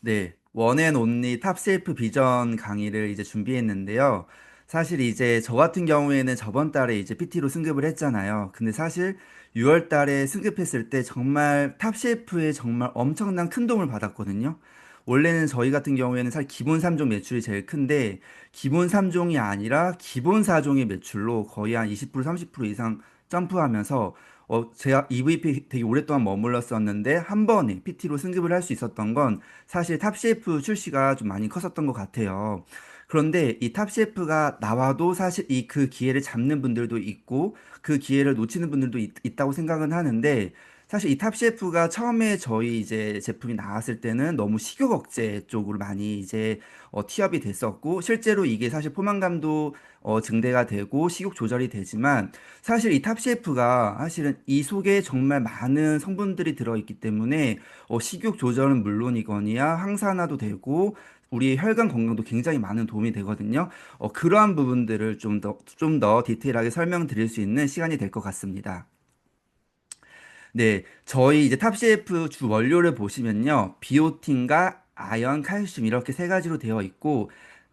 네, 원앤온리 탑셀프 비전 강의를 이제 준비했는데요. 사실 이제 저 같은 경우에는 저번 달에 이제 PT로 승급을 했잖아요. 근데 사실 6월 달에 승급했을 때 정말 탑셀프에 정말 엄청난 큰 도움을 받았거든요. 원래는 저희 같은 경우에는 사실 기본 3종 매출이 제일 큰데 기본 3종이 아니라 기본 4종의 매출로 거의 한 20% 30% 이상 점프하면서 제가 EVP 되게 오랫동안 머물렀었는데 한 번에 PT로 승급을 할 수 있었던 건 사실 탑셰프 출시가 좀 많이 컸었던 것 같아요. 그런데 이 탑셰프가 나와도 사실 이 그 기회를 잡는 분들도 있고 그 기회를 놓치는 분들도 있다고 생각은 하는데 사실 이 탑셰프가 처음에 저희 이제 제품이 나왔을 때는 너무 식욕 억제 쪽으로 많이 이제 티업이 됐었고 실제로 이게 사실 포만감도 증대가 되고 식욕 조절이 되지만 사실 이 탑셰프가 사실은 이 속에 정말 많은 성분들이 들어있기 때문에 식욕 조절은 물론이거니와 항산화도 되고 우리 혈관 건강도 굉장히 많은 도움이 되거든요. 그러한 부분들을 좀 더 디테일하게 설명드릴 수 있는 시간이 될 것 같습니다. 네, 저희 이제 탑CF 주 원료를 보시면요. 비오틴과 아연, 칼슘 이렇게 세 가지로 되어 있고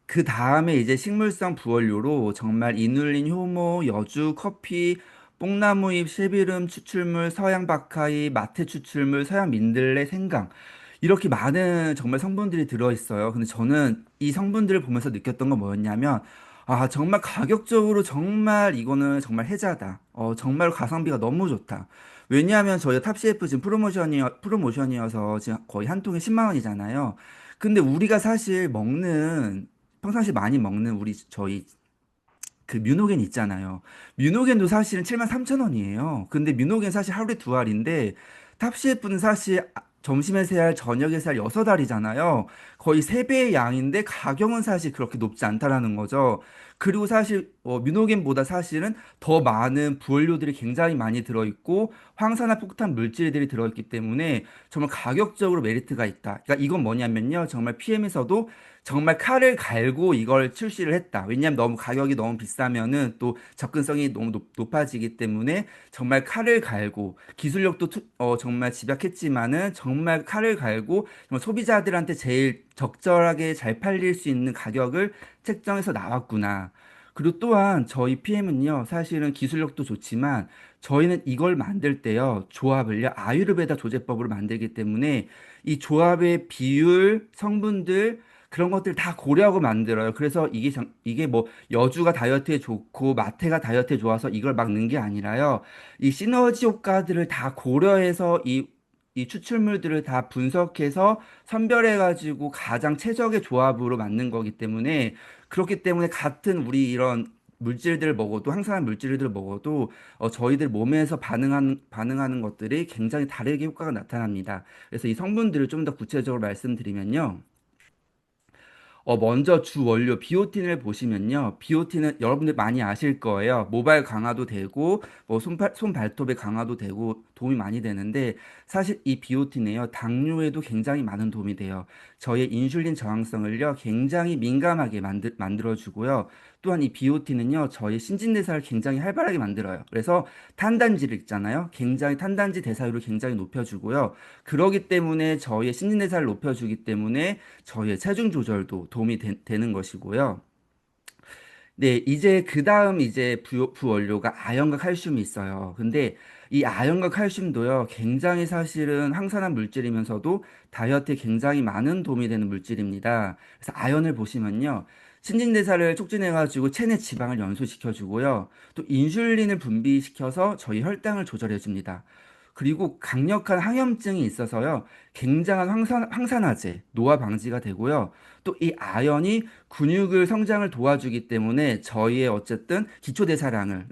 그 다음에 이제 식물성 부원료로 정말 이눌린, 효모, 여주, 커피, 뽕나무잎, 실비름 추출물, 서양 박하이, 마테 추출물, 서양 민들레, 생강 이렇게 많은 정말 성분들이 들어있어요. 근데 저는 이 성분들을 보면서 느꼈던 건 뭐였냐면 아 정말 가격적으로 정말 이거는 정말 혜자다. 정말 가성비가 너무 좋다. 왜냐하면 저희 탑CF 지금 프로모션이어서 지금 거의 한 통에 10만 원이잖아요. 근데 우리가 사실 먹는 평상시 많이 먹는 저희 그 뮤노겐 있잖아요. 뮤노겐도 사실은 7만 3천 원이에요. 근데 뮤노겐 사실 하루에 두 알인데 탑시에프는 사실 점심에 세 알, 저녁에 세 알, 여섯 알이잖아요. 거의 세 배의 양인데 가격은 사실 그렇게 높지 않다라는 거죠. 그리고 사실 뮤노겐보다 사실은 더 많은 부원료들이 굉장히 많이 들어있고 황산화 폭탄 물질들이 들어있기 때문에 정말 가격적으로 메리트가 있다. 그러니까 이건 뭐냐면요. 정말 PM에서도 정말 칼을 갈고 이걸 출시를 했다. 왜냐하면 너무 가격이 너무 비싸면은 또 접근성이 너무 높아지기 때문에 정말 칼을 갈고 기술력도 정말 집약했지만은 정말 칼을 갈고 정말 소비자들한테 제일 적절하게 잘 팔릴 수 있는 가격을 책정해서 나왔구나. 그리고 또한 저희 PM은요, 사실은 기술력도 좋지만 저희는 이걸 만들 때요, 조합을요, 아유르베다 조제법으로 만들기 때문에 이 조합의 비율, 성분들, 그런 것들 다 고려하고 만들어요. 그래서 이게 뭐 여주가 다이어트에 좋고 마테가 다이어트에 좋아서 이걸 막 넣은 게 아니라요. 이 시너지 효과들을 다 고려해서 이 추출물들을 다 분석해서 선별해가지고 가장 최적의 조합으로 만든 거기 때문에 그렇기 때문에 같은 우리 이런 물질들을 먹어도 항산화 물질들을 먹어도 저희들 몸에서 반응하는 것들이 굉장히 다르게 효과가 나타납니다. 그래서 이 성분들을 좀 더 구체적으로 말씀드리면요. 먼저 주 원료 비오틴을 보시면요. 비오틴은 여러분들 많이 아실 거예요. 모발 강화도 되고, 뭐 손발톱의 강화도 되고 도움이 많이 되는데, 사실 이 비오틴에요. 당뇨에도 굉장히 많은 도움이 돼요. 저의 인슐린 저항성을요. 굉장히 민감하게 만들어주고요. 또한 이 비오틴은요. 저의 신진대사를 굉장히 활발하게 만들어요. 그래서 탄단지를 있잖아요. 굉장히 탄단지 대사율을 굉장히 높여주고요. 그러기 때문에 저희의 신진대사를 높여주기 때문에 저희의 체중 조절도 도움이 되는 것이고요. 네, 이제 그 다음 이제 부원료가 아연과 칼슘이 있어요. 근데 이 아연과 칼슘도요, 굉장히 사실은 항산화 물질이면서도 다이어트에 굉장히 많은 도움이 되는 물질입니다. 그래서 아연을 보시면요, 신진대사를 촉진해가지고 체내 지방을 연소시켜주고요, 또 인슐린을 분비시켜서 저희 혈당을 조절해줍니다. 그리고 강력한 항염증이 있어서요, 굉장한 항산화제, 노화 방지가 되고요, 또 이 아연이 근육을 성장을 도와주기 때문에 저희의 어쨌든 기초 대사량을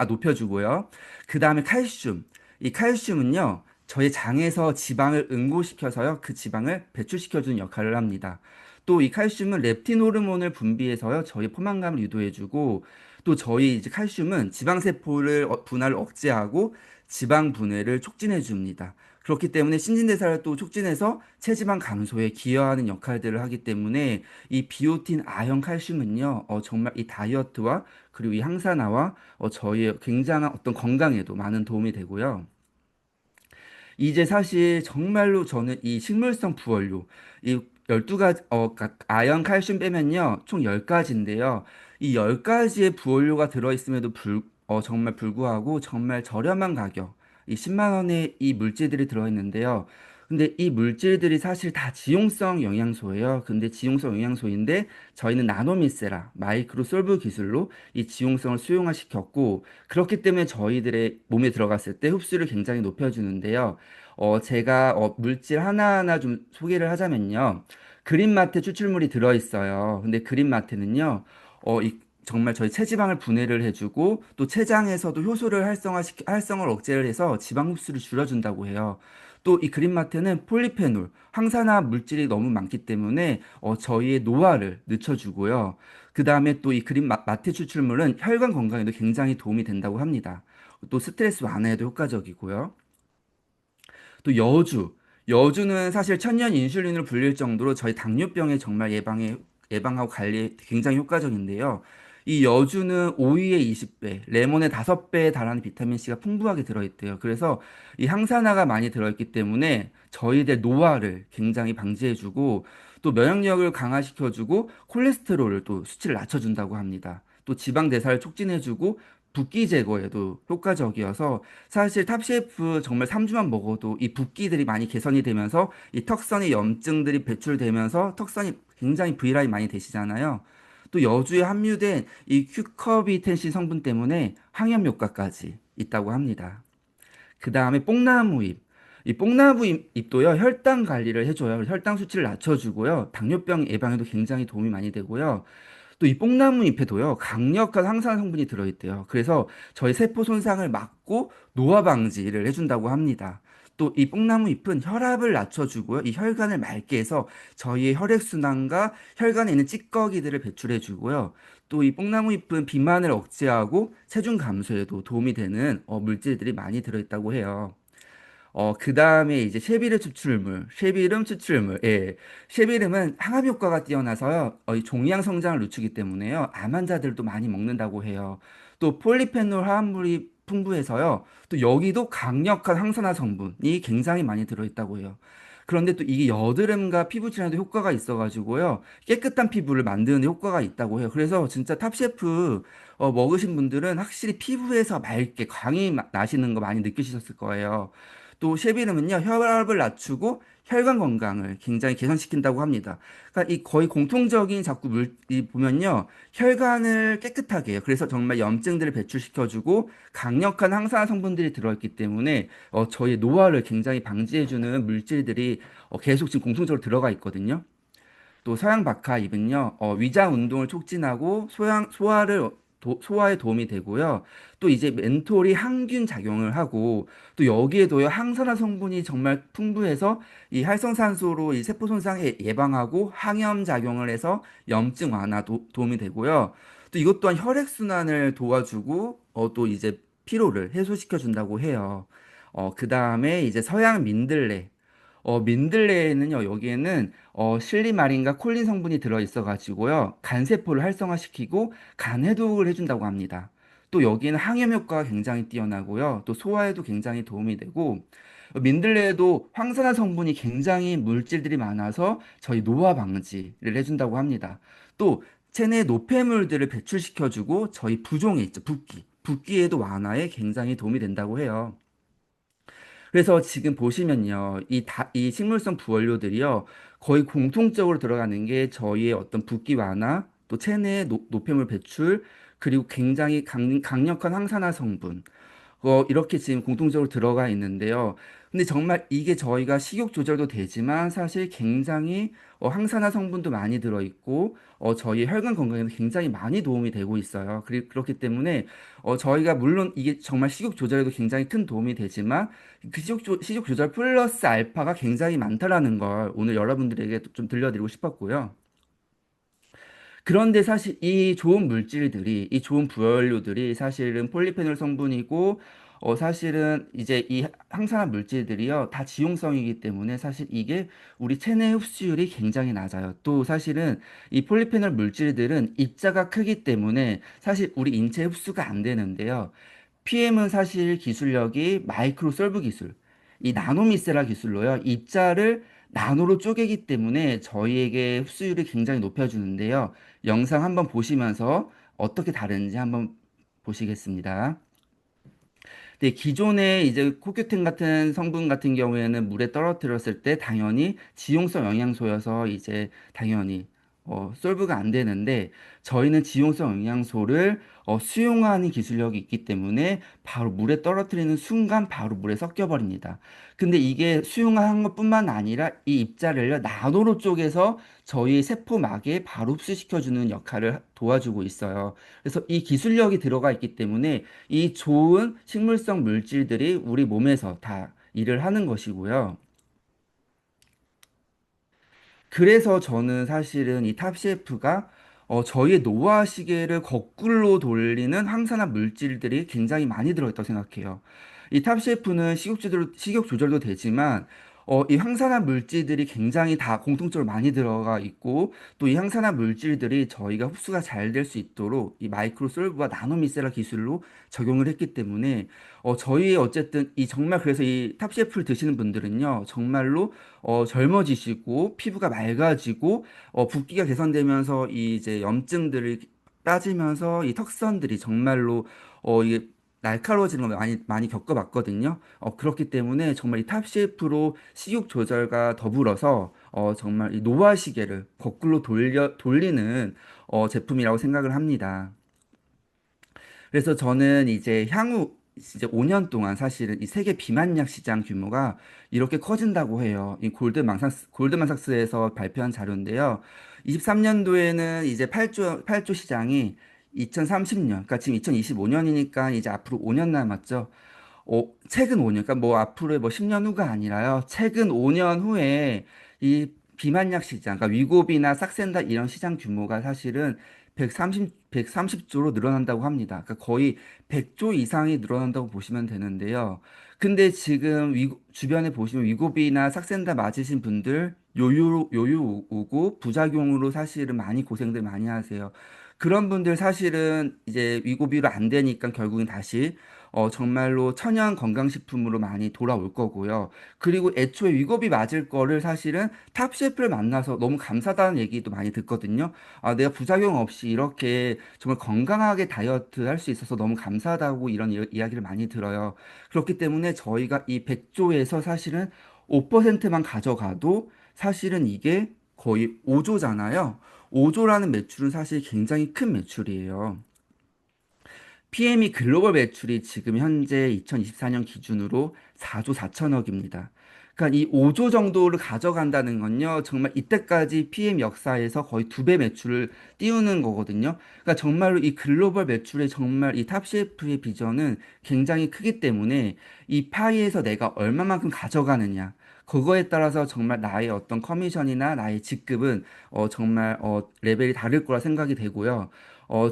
높여주고요. 그 다음에 칼슘. 이 칼슘은요, 저희 장에서 지방을 응고시켜서요, 그 지방을 배출시켜주는 역할을 합니다. 또 이 칼슘은 렙틴 호르몬을 분비해서요, 저희 포만감을 유도해주고, 또 저희 이제 칼슘은 지방세포를 분할을 억제하고 지방 분해를 촉진해 줍니다. 그렇기 때문에 신진대사를 또 촉진해서 체지방 감소에 기여하는 역할들을 하기 때문에 이 비오틴, 아연, 칼슘은요, 정말 이 다이어트와 그리고 이 항산화와 저희의 굉장한 어떤 건강에도 많은 도움이 되고요. 이제 사실 정말로 저는 이 식물성 부원료, 이 12가지, 아연, 칼슘 빼면요, 총 10가지인데요. 이 10가지의 부원료가 들어있음에도 정말 불구하고 정말 저렴한 가격, 이 10만 원의 이 물질들이 들어있는데요. 근데 이 물질들이 사실 다 지용성 영양소예요. 근데 지용성 영양소인데 저희는 나노미세라, 마이크로 솔브 기술로 이 지용성을 수용화시켰고, 그렇기 때문에 저희들의 몸에 들어갔을 때 흡수를 굉장히 높여주는데요. 제가 물질 하나하나 좀 소개를 하자면요. 그린마트 추출물이 들어있어요. 근데 그린마트는요, 정말 저희 체지방을 분해를 해주고 또 췌장에서도 효소를 활성을 억제를 해서 지방 흡수를 줄여준다고 해요. 또 이 그린마트는 폴리페놀, 항산화 물질이 너무 많기 때문에 저희의 노화를 늦춰주고요. 그 다음에 또 이 마트 추출물은 혈관 건강에도 굉장히 도움이 된다고 합니다. 또 스트레스 완화에도 효과적이고요. 또 여주는 사실 천년 인슐린으로 불릴 정도로 저희 당뇨병에 정말 예방하고 관리에 굉장히 효과적인데요. 이 여주는 오이의 20배, 레몬의 5배에 달하는 비타민C가 풍부하게 들어있대요. 그래서 이 항산화가 많이 들어있기 때문에 저희들 노화를 굉장히 방지해주고 또 면역력을 강화시켜주고 콜레스테롤을 또 수치를 낮춰준다고 합니다. 또 지방 대사를 촉진해주고 붓기 제거에도 효과적이어서 사실 탑셰프 정말 3주만 먹어도 이 붓기들이 많이 개선이 되면서 이 턱선의 염증들이 배출되면서 턱선이 굉장히 V라인 많이 되시잖아요. 또 여주에 함유된 이 큐커비텐신 성분 때문에 항염 효과까지 있다고 합니다. 그 다음에 뽕나무 잎. 이 뽕나무 잎도요, 혈당 관리를 해줘요. 혈당 수치를 낮춰주고요. 당뇨병 예방에도 굉장히 도움이 많이 되고요. 또 이 뽕나무 잎에도요, 강력한 항산 성분이 들어있대요. 그래서 저희 세포 손상을 막고 노화 방지를 해준다고 합니다. 또 이 뽕나무 잎은 혈압을 낮춰주고요. 이 혈관을 맑게 해서 저희의 혈액순환과 혈관에 있는 찌꺼기들을 배출해주고요. 또 이 뽕나무 잎은 비만을 억제하고 체중 감소에도 도움이 되는 물질들이 많이 들어있다고 해요. 그 다음에 이제 쉐비름 추출물. 예. 쉐비름은 항암 효과가 뛰어나서요. 이 종양 성장을 늦추기 때문에요. 암 환자들도 많이 먹는다고 해요. 또 폴리페놀 화합물이 풍부해서요. 또 여기도 강력한 항산화 성분이 굉장히 많이 들어있다고 해요. 그런데 또 이게 여드름과 피부 질환에도 효과가 있어가지고요. 깨끗한 피부를 만드는 데 효과가 있다고 해요. 그래서 진짜 탑셰프 먹으신 분들은 확실히 피부에서 맑게 광이 나시는 거 많이 느끼셨을 거예요. 또 쉐비름은요, 혈압을 낮추고 혈관 건강을 굉장히 개선시킨다고 합니다. 그러니까 이 거의 공통적인 자꾸 물이 보면요, 혈관을 깨끗하게 해요. 그래서 정말 염증들을 배출시켜주고 강력한 항산화 성분들이 들어있기 때문에 저희 노화를 굉장히 방지해주는 물질들이 계속 지금 공통적으로 들어가 있거든요. 또 서양 박하잎은요, 위장 운동을 촉진하고 소화에 도움이 되고요. 또 이제 멘톨이 항균 작용을 하고 또 여기에도요, 항산화 성분이 정말 풍부해서 이 활성산소로 이 세포 손상에 예방하고 항염 작용을 해서 염증 완화 도움이 되고요. 또 이것 또한 혈액순환을 도와주고 또 이제 피로를 해소시켜 준다고 해요. 그 다음에 이제 서양 민들레. 민들레에는요, 여기에는 실리마린과 콜린 성분이 들어있어 가지고요, 간세포를 활성화시키고 간 해독을 해준다고 합니다. 또 여기에는 항염 효과가 굉장히 뛰어나고요, 또 소화에도 굉장히 도움이 되고, 민들레에도 황산화 성분이 굉장히 물질들이 많아서 저희 노화 방지를 해준다고 합니다. 또 체내 노폐물들을 배출시켜주고 저희 부종에 있죠, 붓기에도 완화에 굉장히 도움이 된다고 해요. 그래서 지금 보시면요, 이 식물성 부원료들이요, 거의 공통적으로 들어가는 게 저희의 어떤 붓기 완화, 또 체내 노폐물 배출, 그리고 굉장히 강력한 항산화 성분, 이렇게 지금 공통적으로 들어가 있는데요. 근데 정말 이게 저희가 식욕 조절도 되지만 사실 굉장히 항산화 성분도 많이 들어있고 저희 혈관 건강에도 굉장히 많이 도움이 되고 있어요. 그렇기 때문에 저희가 물론 이게 정말 식욕 조절에도 굉장히 큰 도움이 되지만 그 식욕 조절 플러스 알파가 굉장히 많다라는 걸 오늘 여러분들에게 좀 들려드리고 싶었고요. 그런데 사실 이 좋은 부연료들이 사실은 폴리페놀 성분이고, 사실은 이제 이 항산화 물질들이요, 다 지용성이기 때문에 사실 이게 우리 체내 흡수율이 굉장히 낮아요. 또 사실은 이 폴리페놀 물질들은 입자가 크기 때문에 사실 우리 인체 흡수가 안 되는데요. PM은 사실 기술력이 마이크로 솔브 기술. 이 나노미세라 기술로요. 입자를 나노로 쪼개기 때문에 저희에게 흡수율이 굉장히 높여주는데요. 영상 한번 보시면서 어떻게 다른지 한번 보시겠습니다. 네, 기존에 이제 코큐텐 같은 성분 같은 경우에는 물에 떨어뜨렸을 때 당연히 지용성 영양소여서 이제 당연히 솔브가 안 되는데 저희는 지용성 영양소를 수용하는 기술력이 있기 때문에 바로 물에 떨어뜨리는 순간 바로 물에 섞여 버립니다. 근데 이게 수용한 것뿐만 아니라 이 입자를 나노로 쪼개서 저희 세포막에 바로 흡수시켜주는 역할을 도와주고 있어요. 그래서 이 기술력이 들어가 있기 때문에 이 좋은 식물성 물질들이 우리 몸에서 다 일을 하는 것이고요. 그래서 저는 사실은 이 탑셰프가 저희의 노화 시계를 거꾸로 돌리는 항산화 물질들이 굉장히 많이 들어있다고 생각해요. 이 탑셰프는 식욕 조절도 되지만 이 항산화 물질들이 굉장히 다 공통적으로 많이 들어가 있고 또 이 항산화 물질들이 저희가 흡수가 잘 될 수 있도록 이 마이크로솔브와 나노미셀라 기술로 적용을 했기 때문에 저희 어쨌든 이 정말 그래서 이 탑셰프를 드시는 분들은요 정말로 젊어지시고 피부가 맑아지고 붓기가 개선되면서 이 이제 염증들이 빠지면서 이 턱선들이 정말로 이게 날카로워지는 걸 많이 겪어봤거든요. 그렇기 때문에 정말 이 탑셰프로 식욕 조절과 더불어서 정말 이 노화 시계를 거꾸로 돌리는 제품이라고 생각을 합니다. 그래서 저는 이제 향후 이제 5년 동안 사실은 이 세계 비만약 시장 규모가 이렇게 커진다고 해요. 이 골드만삭스에서 발표한 자료인데요. 23년도에는 이제 8조 시장이 2030년, 그러니까 지금 2025년이니까 이제 앞으로 5년 남았죠. 최근 5년, 그러니까 뭐 앞으로의 뭐 10년 후가 아니라요. 최근 5년 후에 이 비만약 시장, 그러니까 위고비나 싹센다 이런 시장 규모가 사실은 130조로 늘어난다고 합니다. 그러니까 거의 100조 이상이 늘어난다고 보시면 되는데요. 근데 지금 주변에 보시면 위고비나 싹센다 맞으신 분들 요요 오고 부작용으로 사실은 많이 고생들 많이 하세요. 그런 분들 사실은 이제 위고비로 안 되니까 결국엔 다시 정말로 천연 건강식품으로 많이 돌아올 거고요. 그리고 애초에 위고비 맞을 거를 사실은 탑셰프를 만나서 너무 감사하다는 얘기도 많이 듣거든요. 아, 내가 부작용 없이 이렇게 정말 건강하게 다이어트 할 수 있어서 너무 감사하다고 이런 이야기를 많이 들어요. 그렇기 때문에 저희가 이 100조에서 사실은 5%만 가져가도 사실은 이게 거의 5조잖아요. 5조라는 매출은 사실 굉장히 큰 매출이에요. PM이 글로벌 매출이 지금 현재 2024년 기준으로 4조 4천억입니다. 그러니까 이 5조 정도를 가져간다는 건요, 정말 이때까지 PM 역사에서 거의 2배 매출을 띄우는 거거든요. 그러니까 정말로 이 글로벌 매출의 정말 이 탑셰프의 비전은 굉장히 크기 때문에 이 파이에서 내가 얼마만큼 가져가느냐. 그거에 따라서 정말 나의 어떤 커미션이나 나의 직급은 정말 레벨이 다를 거라 생각이 되고요.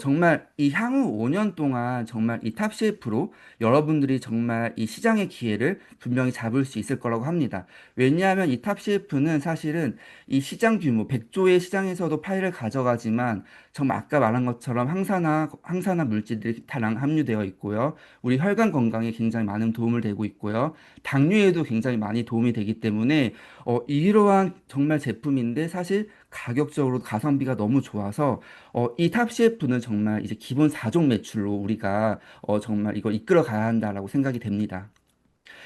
정말 이 향후 5년 동안 정말 이 탑셰프로 여러분들이 정말 이 시장의 기회를 분명히 잡을 수 있을 거라고 합니다. 왜냐하면 이 탑셰프는 사실은 이 시장 규모 100조의 시장에서도 파일을 가져가지만 정말 아까 말한 것처럼 항산화 물질들이 다량 함유되어 있고요. 우리 혈관 건강에 굉장히 많은 도움을 되고 있고요. 당뇨에도 굉장히 많이 도움이 되기 때문에 이러한 정말 제품인데 사실 가격적으로 가성비가 너무 좋아서 이 탑CF는 정말 이제 기본 4종 매출로 우리가 정말 이걸 이끌어 가야 한다라고 생각이 됩니다.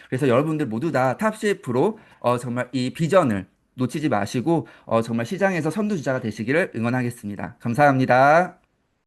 그래서 여러분들 모두 다 탑CF로 정말 이 비전을 놓치지 마시고 정말 시장에서 선두주자가 되시기를 응원하겠습니다. 감사합니다.